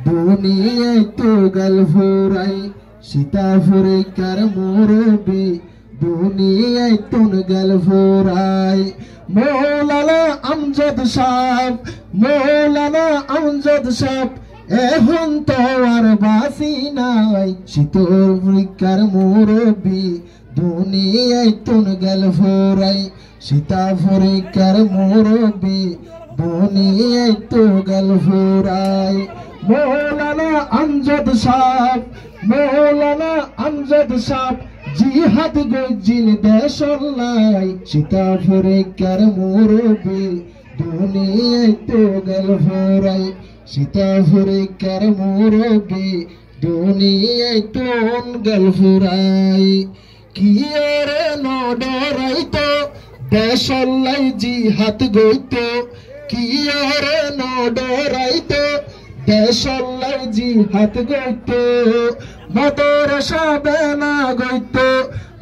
দুনিয়ায় তো গলফুরাই সীতাফুরে কার মুরবি দুনিয়ায় তো গলফুরাই মৌলানা আমজাদ সাহেব মৌলানা আমজাদ সাহেব এখন তো আর বাসি নাই সীতাফুরে কার মুরবি দুনিয়ায় তো গলফুরাই সীতাফুরে কার মুরবি দুনিয়ায় তো গলফুরাই মৌলানা আমজাদ সাহেব মৌলানা আমজাদ সাহেব জিহাদ গজিল দেশলাই সীতাফুরে কার মুরবি দুনিয়ায় তো গলফুরাই সীতাফুরে কার মুরবি দুনিয়ায় তো গলফুরাই কি রে নডরাইতো দেশলাই জিহাদ গইতো কি রে নডরাইতো দেশলাই জিহাদ গইতো মাদ্রাসা বেনা গইতো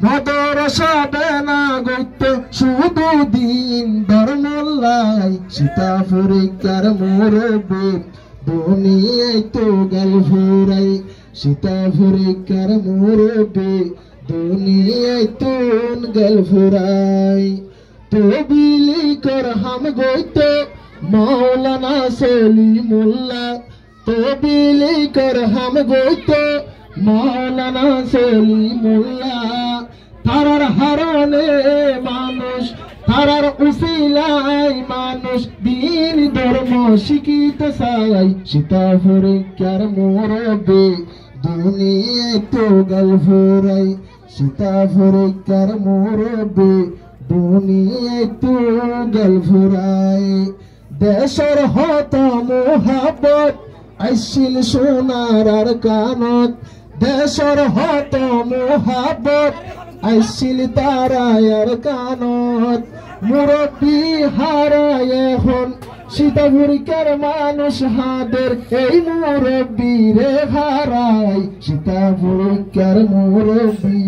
মাদ্রাসা বেনা গইতো শুধু দিন ধর্মলাই সীতাফুরে কার মুরবি দুনিয়ায় তো গলফুরাই সীতাফুরে কার মুরবি দুনিয়ায় তো গলফুরাই তবিলি কর হাম গইতো মৌলানা সলিমুল্লাহ তবিলি কর হাম গইতো মৌলানা সলিমুল্লাহ তারার হারনে মানুষ তারার উসিলাই মানুষ দিন ধর্ম শিখিত চাই সীতাফুরে কার মুরবি দুনিয়ায় তো গলফুরাই সীতাফুরে কার মুরবি দুনিয়ায় তো গলফুরাই দেশর হত মোহাব্বত আইছিল সোনার আর কানত দেশর হত মোহাব্বত আইছিল তারায় আর কানত মুরব্বি হারায় এখন সীতাফুরে কার মানুষ হাদের এই মুরব্বি রে হারায় সীতাফুরে কার মুরব্বি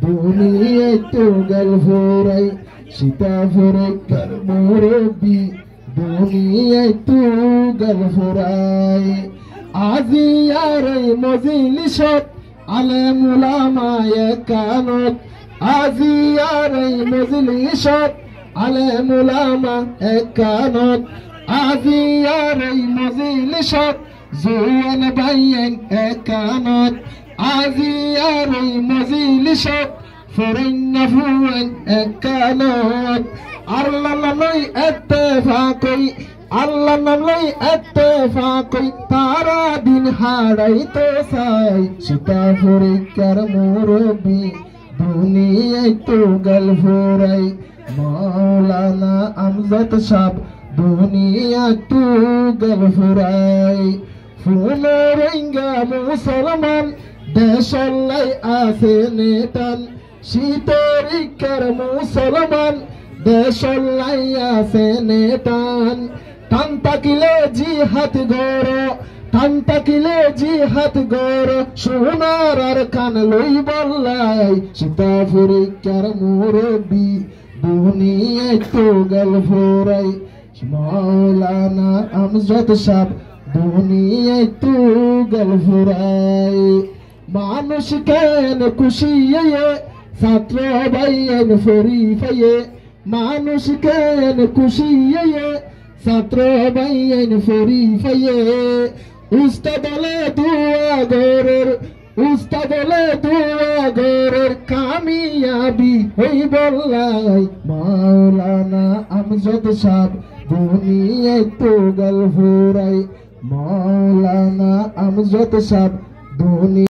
দুনিয়ায় তো গলফুরাই সীতাফুরে কার মুরব্বি দুনিয়ায় তো গলফুরাই আজিয়ার মজলিসত আলেম উলামায়ে কানত আজিয়ার মজলিসত আলেম উলামা কানত আজিয়ার মজলিসত জোয়ান বাইন কানত আজিয়ার মজলিসত ফরেন্না ফুয়ান কানত আল্লাহ নামই ইত্তেফাকই আল্লাহ নামই ইত্তেফাকই তারা দিন হারাইতে চাই সীতাফুরে কার মুরবি দুনিয়ায় তো গলফুরাই মৌলানা আমজাদ সাহেব দুনিয়ায় তো গলফুরাই ফুলরেঙ্গা মুসলমান দেশলাই আছে নেতান সীতাফুরে কার মুসলমান দেশলাই আছে নেতান টান তাকিলে জিহাদ গড় টান তাকিলে জিহাদ গড় সোনার আর কান লই বললাই সীতাফুরে কার মুরবি দুনিয়ায় তো গলফুরাই মৌলানা আমজাদ সাহেব দুনিয়ায় তো গলফুরাই মানুষ কেন খুশিয়ে ছাত্র ভাইয়ের ফরিফাইয়ে মানুষ কেন খুশিয়ে ছাত্র ভাইয়ের ফরিফাইয়ে উস্তাদলে দুয়া গরের উস্তাদলে দুয়া গরের কামিয়াবি হই বললাই মৌলানা আমজাদ সাহেব দুনিয়ায় তো গলফুরাই মৌলানা আমজাদ সাহেব দুনিয়া